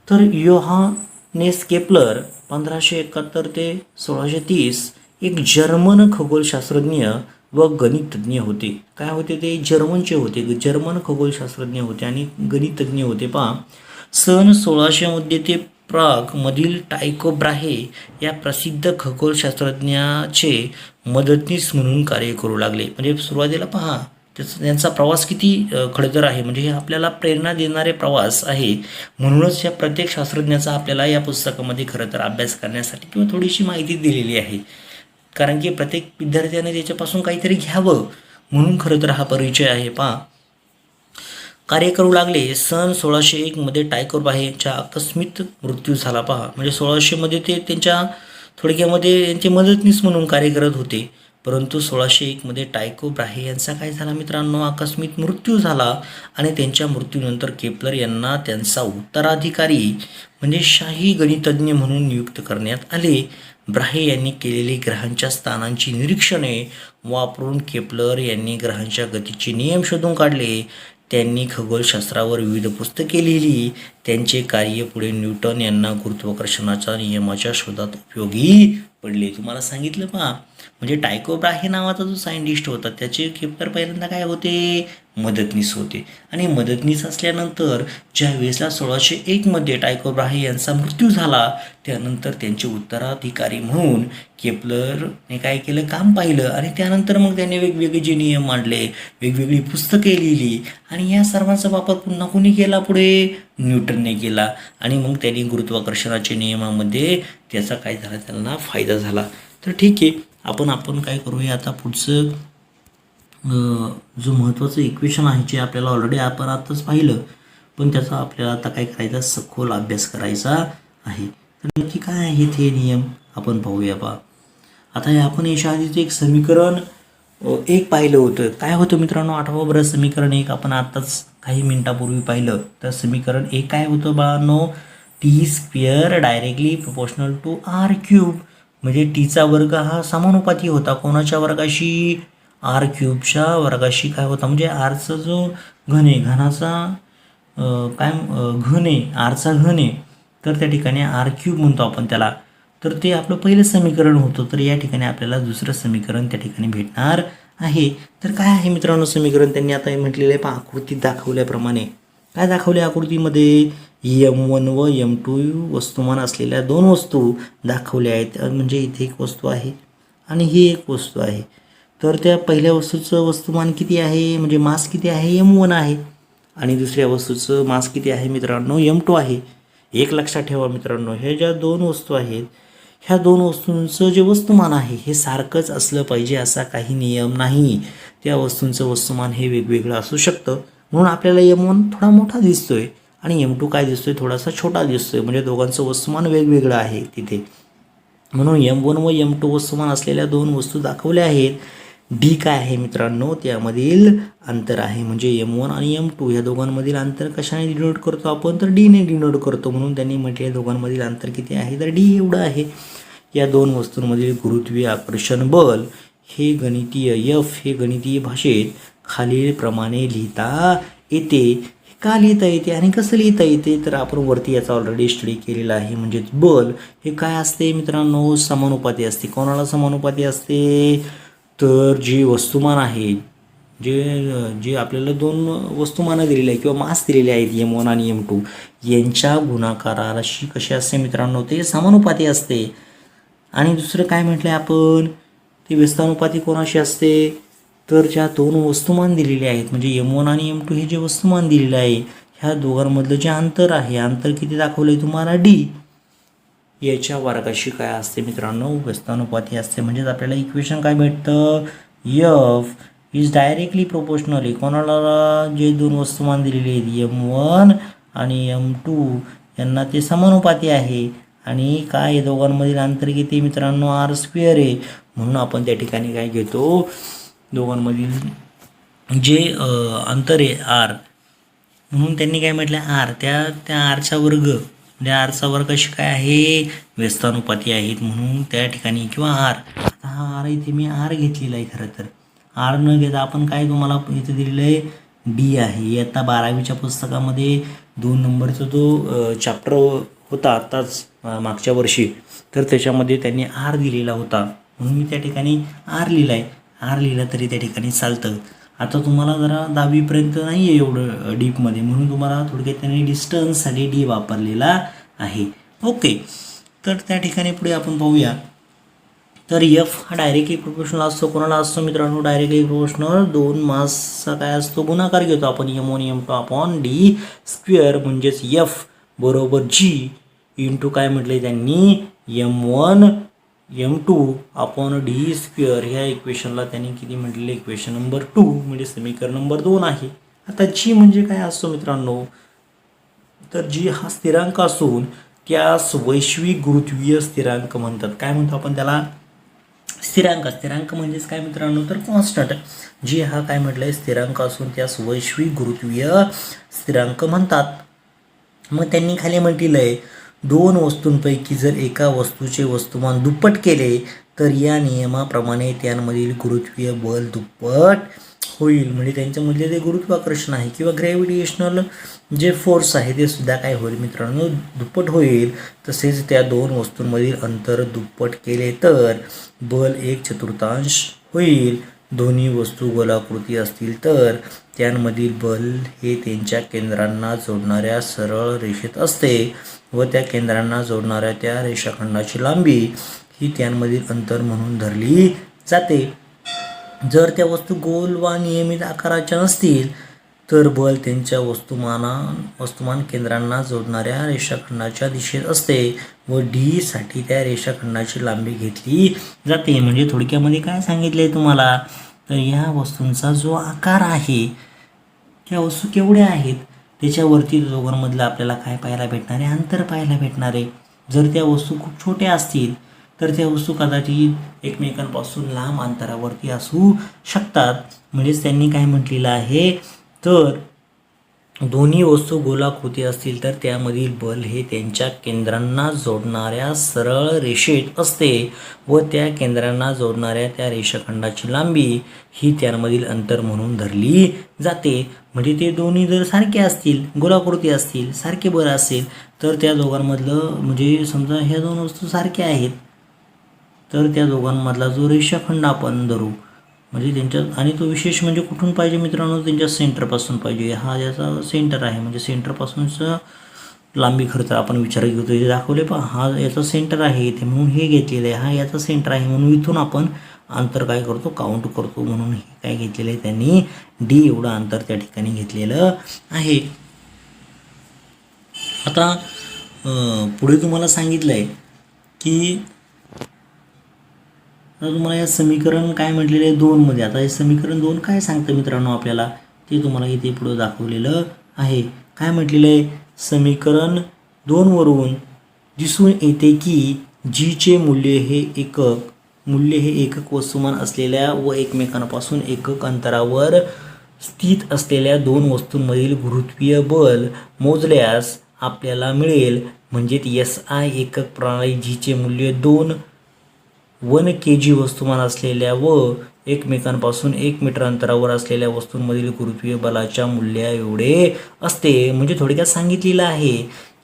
तर योहानेस केप्लर 1571 ते 1630 एक जर्मन खगोलशास्त्रज्ञ व गणितज्ञ होते. काय होते ते, जर्मनचे होते, जर्मन खगोलशास्त्रज्ञ होते आणि गणितज्ञ होते. पहा, सन 1600 ते प्रागमधील टायको ब्राहे या प्रसिद्ध खगोलशास्त्रज्ञाचे मदतनीस म्हणून कार्य करू लागले. म्हणजे सुरुवातीला पहा त्यांचा प्रवास किती खडतर आहे, म्हणजे हे आपल्याला प्रेरणा देणारे प्रवास आहे. म्हणूनच या प्रत्येक शास्त्रज्ञाचा आपल्याला या पुस्तकामध्ये खरं तर अभ्यास करण्यासाठी किंवा थोडीशी माहिती दिलेली आहे. कारण की प्रत्येक विद्यार्थ्याने त्याच्यापासून काहीतरी घ्यावं म्हणून खरं तर हा परिचय आहे. पहा, कार्य करू लागले. सन 1601 टायको ब्राहेचा आकस्मिक मृत्यू झाला. पहा, म्हणजे 1600 ते त्यांच्या थोडक्यामध्ये त्यांचे मदतनीस म्हणून कार्य करत होते. परंतु 1601 टायको ब्राहे यांचा काय झाला मित्रांनो, आकस्मिक मृत्यू झाला आणि त्यांच्या मृत्यूनंतर केप्लर यांना त्यांचा उत्तराधिकारी म्हणजे शाही गणितज्ञ म्हणून नियुक्त करण्यात आले. ब्राहे यांनी केलेली ग्रहांच्या स्थानांची निरीक्षणे वापरून केप्लर यांनी ग्रहांच्या गतीचे नियम शोधून काढले. त्यांनी खगोलशास्त्रावर विविध पुस्तके लिहिली. त्यांचे कार्य पुढे न्यूटन यांना गुरुत्वाकर्षणाच्या नियमाच्या शोधात उपयोगी पडले. तुम्हाला सांगितलं पहा, म्हणजे टायको ब्राहे नावाचा जो सायंटिस्ट होता त्याचे केप्लर पहिल्यांदा काय होते, मदतनीस होते. आणि मदतनीस असल्यानंतर ज्या वेळेसला 1601 टायको ब्राहे यांचा मृत्यू झाला, त्यानंतर त्यांचे उत्तराधिकारी म्हणून केप्लरने काय केलं, काम पाहिलं. आणि त्यानंतर मग त्याने वेगवेगळे जे नियम मांडले, वेगवेगळी पुस्तके लिहिली आणि या सर्वांचा वापर पुन्हा कोणी केला, पुढे न्यूटनने केला. आणि मग त्यांनी गुरुत्वाकर्षणाच्या नियमामध्ये त्याचा काय झाला, त्यांना फायदा झाला. तर ठीक आहे, आपण काय करूया आता, पुढचं जो महत्त्वाचं इक्वेशन आहे जे आपल्याला ऑलरेडी आपण आताच पाहिलं, पण त्याचा आपल्याला आता काय करायचा, सखोल अभ्यास करायचा आहे. तर नक्की काय आहे ते नियम आपण पाहूया. पहा, आता आपण याच्या आधीचं एक समीकरण एक पाहिलं होतं. काय होतं मित्रांनो, आठवं बरं, समीकरण एक आपण आत्ताच काही मिनिटापूर्वी पाहिलं. तर समीकरण एक काय होतं बाळांनो, T square directly proportional to R cube. म्हणजे टीचा वर्ग हा समानुपाती होता कोणाच्या वर्गाशी, आर क्यूबच्या वर्गाशी काय होता, म्हणजे आरचा जो घन आहे, घनाचा घन आहे, आरचा घन आहे, तर त्या ठिकाणी आर क्यूब म्हणतो आपण त्याला. तर ते आपलं पहिलं समीकरण होतं. तर या ठिकाणी आपल्याला दुसरं समीकरण त्या ठिकाणी भेटणार आहे. तर काय आहे मित्रांनो समीकरण, त्यांनी आता म्हटलेलं आहे पहा आकृतीत दाखवल्याप्रमाणे. काय दाखवले आकृतीमध्ये, M1 व M2 वस्तुमान असलेल्या दोन वस्तू दाखवल्या आहेत. म्हणजे इथे एक वस्तू आहे आणि ही एक वस्तू आहे. तर त्या पहिल्या वस्तूचं वस्तुमान किती आहे, म्हणजे मास किती आहे, M1 आहे. आणि दुसऱ्या वस्तूचं मास किती आहे मित्रांनो, M2 आहे. एक लक्षात ठेवा मित्रांनो, हे ज्या दोन वस्तू आहेत, ह्या दोन वस्तूंचं जे वस्तुमान आहे हे सारखंच असलं पाहिजे असा काही नियम नाही. त्या वस्तूंचं वस्तुमान हे वेगवेगळं असू शकतं. म्हणून आपल्याला M1 थोडा मोठा दिसतोय आणि M2 काय दिसतोय, थोडासा छोटा दिसतोय. म्हणजे दोघांचं वस्तुमान वेगवेगळं आहे तिथे. म्हणून M1 व M2 वस्तुमान असलेल्या दोन वस्तू दाखवल्या आहेत. डी काय आहे मित्रांनो, त्यामधील अंतर आहे. म्हणजे M1 आणि M2 या दोघांमधील अंतर कशाने डिनोट करतो आपण, तर डीने डिनोट करतो. म्हणून त्यांनी म्हटले दोघांमधील अंतर किती आहे, तर डी एवढं आहे. या दोन वस्तूंमधील गुरुत्वीय आकर्षण बल हे गणितीय F हे गणितीय भाषेत खालीलप्रमाणे लिहिता येते. का लिहिता येते आणि कसं लिहिता येते, तर आपण वरती याचा ऑलरेडी स्टडी केलेला आहे. म्हणजे बल हे काय असते मित्रांनो, समानुपाती असते. कोणाला समानुपाती असते, तर जे वस्तुमान आहे, जे आपल्याला दोन वस्तुमानं दिलेली आहे किंवा मास दिलेले आहेत M1 आणि M2 यांच्या गुणाकाराशी कसे असते मित्रांनो, ते समानुपाती असते. आणि दुसरं काय म्हटलं आहे आपण, ते व्यस्तानुपाती कोणाशी असते, तर ज्या दोन वस्तुमान दिलेले आहेत, म्हणजे M1 आणि M2 हे जे वस्तुमान दिलेलं आहे, ह्या दोघांमधलं जे अंतर आहे, अंतर किती दाखवलं आहे तुम्हाला, डी, याच्या वर्गाशी काय असते मित्रांनो, व्यस्तानुपाती असते. म्हणजेच आपल्याला इक्वेशन काय भेटतं, F इज डायरेक्टली प्रोपोर्शनल कोणाला, जे दोन वस्तुमान दिलेले आहेत M1 आणि M2 यांना ते समानुपाती आहे. आणि काय या दोघांमधील अंतर किती मित्रांनो, आर स्क्वेअर आहे. म्हणून आपण त्या ठिकाणी काय घेतो, दोघांमधील जे अंतर आहे आर, म्हणून त्यांनी काय म्हटलं आर, त्या आरचा वर्ग, म्हणजे आरचा वर्ग अशी काय आहे, व्यस्तानुपाती आहेत. म्हणून त्या ठिकाणी किंवा आर, आता हा आर इथे मी आर घेतलेला आहे. खरं तर आर न घेता आपण काय तुम्हाला इथे दिलेलं आहे, डी आहे. इयत्ता 12वीच्या पुस्तकामध्ये 2 नंबरचा जो चॅप्टर होता आत्ताच मागच्या वर्षी, तर त्याच्यामध्ये त्यांनी आर दिलेला होता. म्हणून मी त्या ठिकाणी आर लिहिला आहे. आर लिहिला तरी त्या ठिकाणी चालतं. आता तुम्हाला जरा 10वीपर्यंत नाही आहे एवढं डीपमध्ये, म्हणून तुम्हाला थोडक्यात त्यांनी डिस्टन्ससाठी डी वापरलेला आहे. ओके, तर त्या ठिकाणी पुढे आपण पाहूया. तर एफ हा डायरेक्टली प्रोपोर्शनल असतो. कोणाला असतो मित्रांनो, डायरेक्टली प्रोपोर्शनल दोन मासचा काय असतो, गुणाकार घेतो आपण M1 M2 upon D square. म्हणजेच एफ बरोबर जी इंटू काय म्हटले त्यांनी, M1 M2 upon D square. ह्या इक्वेशनला त्यांनी किती म्हटलेले, इक्वेशन नंबर 2 म्हणजे समीकरण नंबर 2 आहे. आता जी म्हणजे काय असतो मित्रांनो, तर जी हा स्थिरांक असून त्यास वैश्विक गुरुत्वीय स्थिरांक म्हणतात. काय म्हणतो आपण त्याला, स्थिरांक म्हणजेच काय मित्रांनो, तर कॉन्स्टंट. जी हा काय म्हटलंय, स्थिरांक असून त्यास वैश्विक गुरुत्वीय स्थिरांक म्हणतात. मग त्यांनी खाली म्हटलेलं आहे, दोन वस्तूंपैकी जर एका वस्तूचे वस्तुमान दुप्पट केले तर या नियमाप्रमाणे त्यांमधील गुरुत्वीय बल दुप्पट होईल. म्हणजे त्यांच्यामधले जे गुरुत्वाकर्षण आहे किंवा ग्रॅव्हिटेशनल जे फोर्स आहे ते सुद्धा काय होईल मित्रांनो, दुप्पट होईल. तसेच त्या दोन वस्तूंमधील अंतर दुप्पट केले तर बल 1/4 होईल. दोन्ही वस्तू गोलाकृती असतील तर त्यांमधील बल हे त्यांच्या केंद्रांना जोडणाऱ्या सरळ रेषेत असते व त्या केंद्रांना जोडणाऱ्या त्या रेषाखंडाची लांबी ही त्यांमधील अंतर म्हणून धरली जाते. जर त्या वस्तू गोल वा नियमित आकाराच्या नसतील तर बल त्यांच्या वस्तुमान केंद्रांना जोडणाऱ्या रेषाखंडाच्या दिशेत असते व डी साठी त्या रेषाखंडाची लांबी घेतली जाते. म्हणजे थोडक्यामध्ये काय सांगितले तुम्हाला, तर ह्या वस्तूंचा जो आकार आहे, त्या वस्तू केवढ्या आहेत त्याच्यावरती दोघांमधलं आपल्याला काय पाहायला भेटणार आहे, अंतर पाहायला भेटणार आहे. जर त्या वस्तू खूप छोट्या असतील तर त्या वस्तू कदाचित एकमेकांपासून लांब अंतरावरती असू शकतात. म्हणजेच त्यांनी काय म्हटलेलं आहे, तर दोन्ही वस्तू गोलाकृती असतील तर त्यामधील बल हे त्यांच्या केंद्रांना जोडणाऱ्या सरळ रेषेत असते व त्या केंद्रांना जोडणाऱ्या त्या रेषाखंडाची लांबी ही त्यांमधील अंतर म्हणून धरली जाते. म्हणजे ते दोन्ही जर सारखे असतील, गोलाकृती असतील, सारखे बल असेल तर त्या दोघांमधलं म्हणजे समजा ह्या दोन वस्तू सारख्या आहेत तर त्या दोघांमधला जो रेषाखंड आपण धरू म्हणजे त्यांच्यात, आणि तो विशेष म्हणजे कुठून पाहिजे मित्रांनो, त्यांच्या सेंटरपासून पाहिजे. हा याचा सेंटर आहे म्हणजे सेंटरपासूनच लांबी खरं तर आपण विचार घेतो. हे दाखवले पहा, हा याचा सेंटर आहे इथे म्हणून हे घेतलेलं आहे, हा याचा सेंटर आहे म्हणून इथून आपण अंतर काय करतो, काउंट करतो. म्हणून हे काय घेतलेलं आहे त्यांनी, डी एवढं अंतर त्या ठिकाणी घेतलेलं आहे. आता पुढे तुम्हाला सांगितलं आहे की आता तुम्हाला या समीकरण काय म्हटलेलं आहे 2मध्ये. आता हे समीकरण 2 काय सांगतं मित्रांनो आपल्याला ते तुम्हाला इथे पुढं दाखवलेलं आहे. काय म्हटलेलं आहे, समीकरण 2वरून दिसून येते की जीचे मूल्य हे एकक वस्तुमान असलेल्या व एकमेकांपासून एकक अंतरावर स्थित असलेल्या दोन वस्तूंमधील गुरुत्वीय बल मोजल्यास आपल्याला मिळेल. म्हणजे SI एकक प्रणाली जीचे मूल्य 1 kg वस्तुमान असलेल्या व एकमेकांपासून 1 मीटर अंतरावर असलेल्या वस्तूंमधील गुरुत्वीय बलाच्या मूल्या एवढे असते. म्हणजे थोडक्यात सांगितलेलं आहे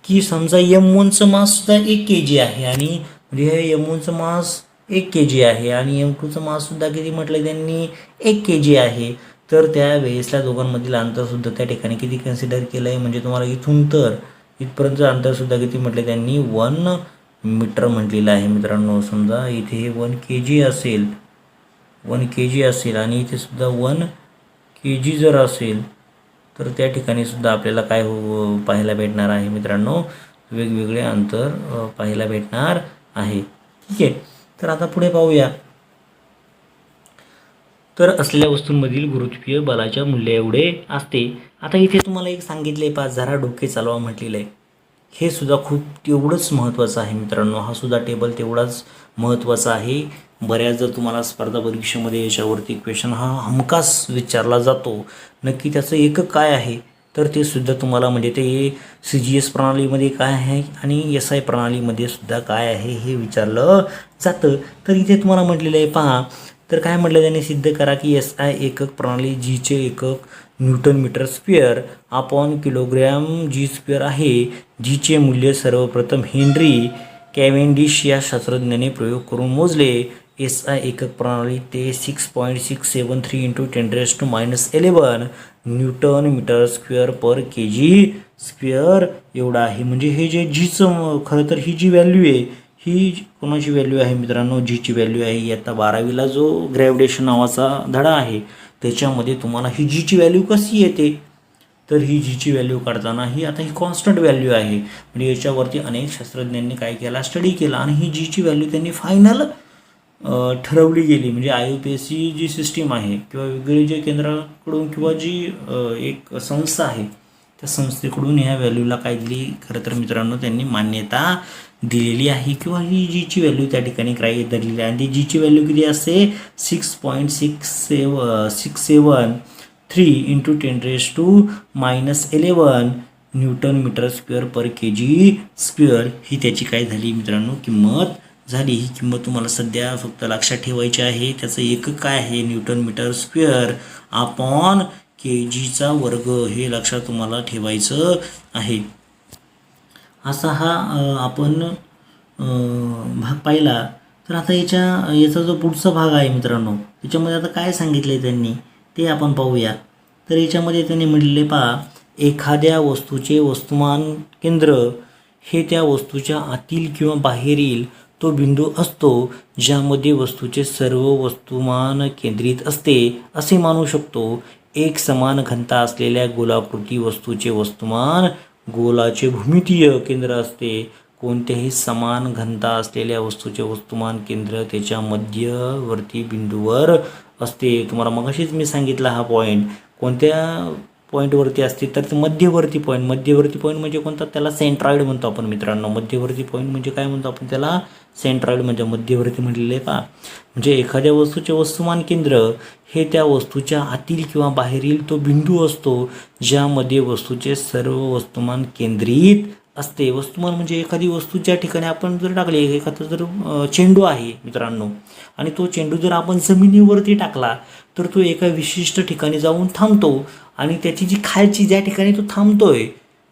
की समजा M1चं मास सुद्धा 1 kg आहे आणि म्हणजे हे M1चं मास 1 kg आहे आणि M2चं मास सुद्धा किती म्हटलं त्यांनी 1 kg आहे. तर त्या वेळेसल्या दोघांमधील अंतरसुद्धा त्या ठिकाणी किती कन्सिडर केलं आहे, म्हणजे तुम्हाला इथून तर इथपर्यंतचं अंतरसुद्धा किती म्हटलं त्यांनी 1 मीटर म्हटलेलं आहे मित्रांनो. समजा इथे हे 1 kg असेल, 1 kg असेल आणि इथे सुद्धा 1 kg जर असेल तर त्या ठिकाणी सुद्धा आपल्याला काय पाहायला भेटणार आहे मित्रांनो, वेगवेगळे अंतर पाहायला भेटणार आहे. ठीक आहे, तर आता पुढे पाहूया. तर असलेल्या वस्तूंमधील गुरुत्वीय बलाच्या मूल्य एवढे असते. आता इथे तुम्हाला एक सांगितले 5 जरा डोके चालवा म्हटलेलं आहे. हे सुद्धा खूप तेवढंच महत्त्वाचं आहे मित्रांनो. हा सुद्धा टेबल तेवढाच महत्त्वाचा आहे. बऱ्याच जर तुम्हाला स्पर्धा परीक्षेमध्ये याच्यावरती क्वेश्चन हा हमखास विचारला जातो. नक्की त्याचं एकक काय आहे तर ते सुद्धा तुम्हाला म्हणजे ते CGS प्रणालीमध्ये काय आहे आणि SI प्रणालीमध्ये सुद्धा काय आहे हे विचारलं जातं. तर इथे तुम्हाला म्हटलेलं आहे पहा, तर काय म्हटलं त्यांनी, सिद्ध करा की SI एकक प्रणाली जीचे एकक newton metre square upon kilogram G square आहे. जीचे मूल्य सर्वप्रथम हेनरी कॅव्हेंडिश या शास्त्रज्ञाने प्रयोग करून मोजले. SI एकक प्रणाली ते 6.673 × 10⁻11 न्यूटन मीटर स्क्वेअर पर kg स्क्वेअर एवढा आहे. म्हणजे हे जे जीचं खरं तर ही जी व्हॅल्यू आहे ही कोणाची व्हॅल्यू आहे मित्रांनो, जीची व्हॅल्यू आहे. इयत्ता 12वीला जो ग्रॅव्हिटेशन नावाचा धडा आहे त्याच्यामध्ये तुम्हाला ही जीची व्हॅल्यू कशी येते, तर ही जीची व्हॅल्यू काढताना ही आता ही कॉन्स्टंट व्हॅल्यू आहे. म्हणजे याच्यावरती अनेक शास्त्रज्ञांनी काय केला, स्टडी केला आणि ही जीची व्हॅल्यू त्यांनी फायनल ठरवली गेली. म्हणजे IUPAC जी सिस्टीम आहे किंवा वेगवेगळी जे केंद्राकडून किंवा जी एक संस्था आहे त्या संस्थेकडून ह्या व्हॅल्यूला काय दिली, खरं तर मित्रांनो त्यांनी मान्यता दिलेली आहे किंवा ही जीची व्हॅल्यू त्या ठिकाणी काय धरलेली आहे. आणि ती जीची व्हॅल्यू किती असते 6.673 × 10⁻11 न्यूटन मीटर स्क्वेअर पर kg स्क्वेअर ही त्याची काय झाली मित्रांनो किंमत झाली. ही किंमत तुम्हाला सध्या फक्त लक्षात ठेवायची आहे. त्याचं एकक काय आहे न्यूटन मीटर स्क्वेअर अपॉन kgचा वर्ग, हे लक्षात तुम्हाला ठेवायचं आहे. असा हा आपण भाग पाहिला. तर आता याचा जो पुढचा भाग आहे मित्रांनो त्याच्यामध्ये आता काय सांगितलं आहे त्यांनी ते आपण पाहूया. तर याच्यामध्ये त्यांनी म्हटलेले पहा, एखाद्या वस्तूचे वस्तुमान केंद्र हे त्या वस्तूच्या आतील किंवा बाहेरील तो बिंदू असतो ज्यामध्ये वस्तूचे सर्व वस्तुमान केंद्रित असते असे मानू शकतो. एक समान घनता असलेल्या गोलाकृती वस्तूचे वस्तुमान गोलाचे भूमितीय केंद्र असते. कोणत्याही समान घनता असलेल्या वस्तूचे वस्तुमान केंद्र त्याच्या मध्यवर्ती बिंदूवर असते. तुम्हाला मगाशीच मी सांगितला हा पॉईंट. कोणत्या पॉईंटवरती असते, तर ते मध्यवर्ती पॉईंट म्हणजे कोणता, त्याला सेंट्रॉइड म्हणतो आपण मित्रांनो. मध्यवर्ती पॉईंट म्हणजे काय म्हणतो आपण त्याला, सेंट्रॉइड म्हणजे मध्यवर्ती म्हटलेलं आहे का. म्हणजे एखाद्या वस्तूचे वस्तुमान केंद्र हे त्या वस्तूच्या आतील किंवा बाहेरील तो बिंदू असतो ज्यामध्ये वस्तूचे सर्व वस्तुमान केंद्रित असते. वस्तुमान म्हणजे एखादी वस्तू ज्या ठिकाणी आपण जर टाकली, एखादा जर चेंडू आहे मित्रांनो, आणि तो चेंडू जर आपण जमिनीवरती टाकला तर तो एका विशिष्ट ठिकाणी जाऊन थांबतो, आणि त्याची जी खालची ज्या ठिकाणी तो थांबतोय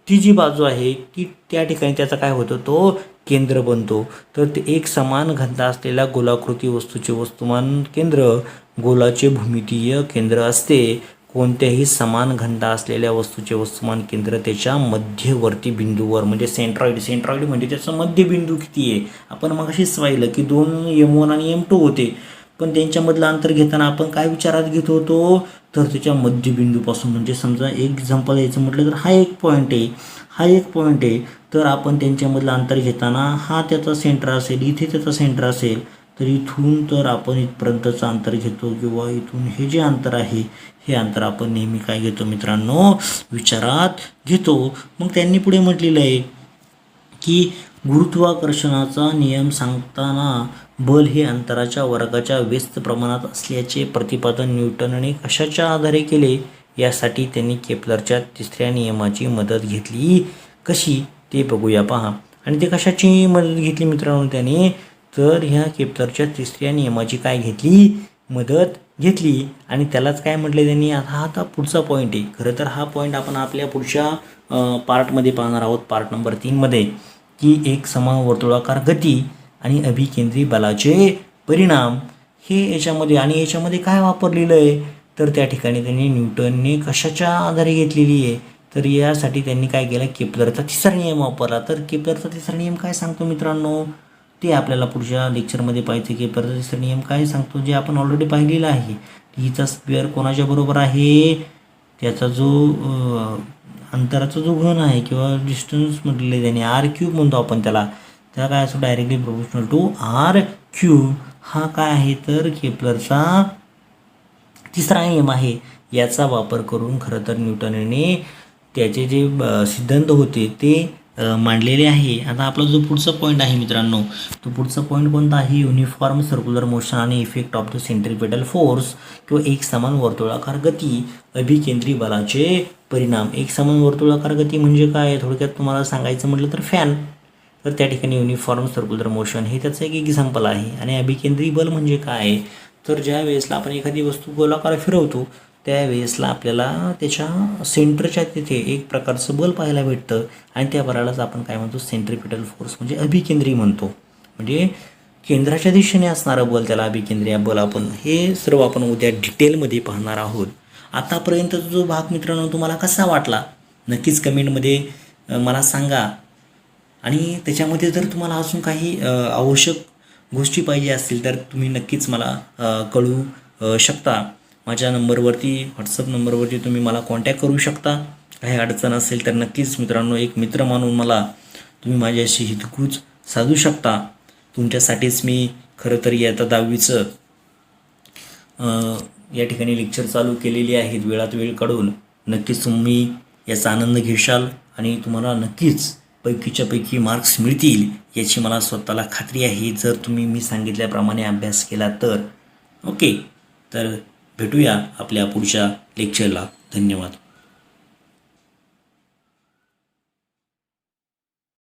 ती जी बाजू आहे ती त्या ठिकाणी त्याचा काय होतं, तो केंद्र बनतो. तर ते एक समान घनता असलेल्या गोलाकृती वस्तूचे वस्तुमान केंद्र गोलाचे भूमितीय केंद्र असते. कोणत्याही समान घनता असलेल्या वस्तूचे वस्तुमान केंद्र त्याच्या मध्यवर्ती बिंदूवर म्हणजे सेंट्रॉइड म्हणजे त्याचा मध्यबिंदू किती आहे. आपण मगाशीच पाहिलं की 2 M1 आणि M2 होते, पण त्यांच्यामधलं अंतर घेताना आपण काय विचारात घेत होतो, तर त्याच्या मध्यबिंदूपासून. म्हणजे समजा एक एक्झाम्पल यायचं म्हटलं तर हा एक पॉईंट आहे, तर आपण त्यांच्यामधलं अंतर घेताना हा त्याचा सेंटर असेल, इथे त्याचा सेंटर असेल, तर इथून तर आपण इथपर्यंतचं अंतर घेतो, किंवा इथून हे जे अंतर आहे हे अंतर आपण नेहमी काय घेतो मित्रांनो, विचारात घेतो. मग त्यांनी पुढे म्हटलेलं आहे की गुरुत्वाकर्षणाचा नियम सांगताना बल हे अंतराच्या वर्गाच्या व्यस्त प्रमाणात असल्याचे प्रतिपादन न्यूटनने कशाच्या आधारे केले, यासाठी त्यांनी केपलरच्या 3ऱ्या नियमाची मदत घेतली. कशी ते बघूया पहा. आणि ते कशाची मदत घेतली मित्रांनो त्याने, तर ह्या केपलरच्या 3ऱ्या नियमाची काय घेतली, मदत घेतली. आणि त्यालाच काय म्हटले त्यांनी, आता पुढचा पॉईंट आहे. खरं तर हा पॉईंट आपण आपल्या पुढच्या पार्टमध्ये पाहणार आहोत, पार्ट नंबर 3मध्ये, की एक समान वर्तुळाकार गती आणि अभिकेंद्री बलाचे परिणाम हे याच्यामध्ये. आणि याच्यामध्ये काय वापरलेलं आहे, तर त्या ठिकाणी त्यांनी न्यूटनने कशाच्या आधारे घेतलेली आहे, तर यासाठी त्यांनी काय केलं, केपलरचा 3रा नियम वापरला. तर केपलरचा 3रा नियम काय सांगतो मित्रांनो, ते आपल्याला पुढच्या लेक्चरमध्ये पाहायचं. केपलरचा 3रा नियम काय सांगतो, जे आपण ऑलरेडी पाहिलेलं आहे. टीचा स्क्वेअर कोणाच्या बरोबर आहे, त्याचा जो अंतराचा जो घन आहे किंवा डिस्टन्स म्हटलेलं आहे त्याने, R³ म्हणतो आपण त्याला काय असतो, डायरेक्टली प्रोपोर्शनल टू R³. हा काय आहे, तर केपलरचा 3रा नियम आहे. याचा वापर करून खरं तर न्यूटनने त्याचे जे सिद्धांत होते ते मांडलेले आहे. आता आपला जो पुढचा पॉईंट आहे मित्रांनो, तो पुढचा पॉईंट कोणता आहे, युनिफॉर्म सर्क्युलर मोशन आणि effect of the centripetal force किंवा एक समान वर्तुळाकार गती अभिकेंद्री बलाचे परिणाम. एक समान वर्तुळाकार गती म्हणजे काय, थोडक्यात तुम्हाला सांगायचं म्हटलं तर फॅन. तर त्या ठिकाणी युनिफॉर्म सर्क्युलर मोशन हे त्याचं एक एक्झाम्पल आहे. आणि अभिकेंद्री बल म्हणजे काय, तर ज्या वेळेसला आपण एखादी वस्तू गोलाकार फिरवतो त्यावेळेसला आपल्याला त्याच्या सेंटरच्या तिथे एक प्रकारचं बल पाहायला भेटतं, आणि त्या बलालाच आपण काय म्हणतो, सेंट्रिपेटल फोर्स म्हणजे अभिकेंद्री म्हणतो. म्हणजे केंद्राच्या दिशेने असणारं बल, त्याला अभिकेंद्रीय बल आपण. हे सर्व आपण उद्या डिटेलमध्ये पाहणार आहोत. आतापर्यंत जो भाग मित्रांनो तुम्हाला कसा वाटला नक्कीच कमेंटमध्ये मला सांगा. आणि त्याच्यामध्ये जर तुम्हाला अजून काही आवश्यक गोष्टी पाहिजे असतील तर तुम्ही नक्कीच मला कळवू शकता. माझ्या नंबरवरती, व्हॉट्सअप नंबरवरती तुम्ही मला कॉन्टॅक्ट करू शकता. काही अडचण असेल तर नक्कीच मित्रांनो, एक मित्र मानून मला तुम्ही माझ्याशी हितगुज साधू शकता. तुमच्यासाठीच मी खरं तर आता 10वीचं या ठिकाणी लेक्चर चालू केलेली आहेत वेळात वेळ काढून. नक्कीच तुम्ही याचा आनंद घेशाल आणि तुम्हाला नक्कीच पैकीच्या पैकी मार्क्स मिळतील याची मला स्वतःला खात्री आहे, जर तुम्ही मी सांगितल्याप्रमाणे अभ्यास केला तर. ओके, तर भेटूया आपल्या पुढच्या लेक्चरला. धन्यवाद.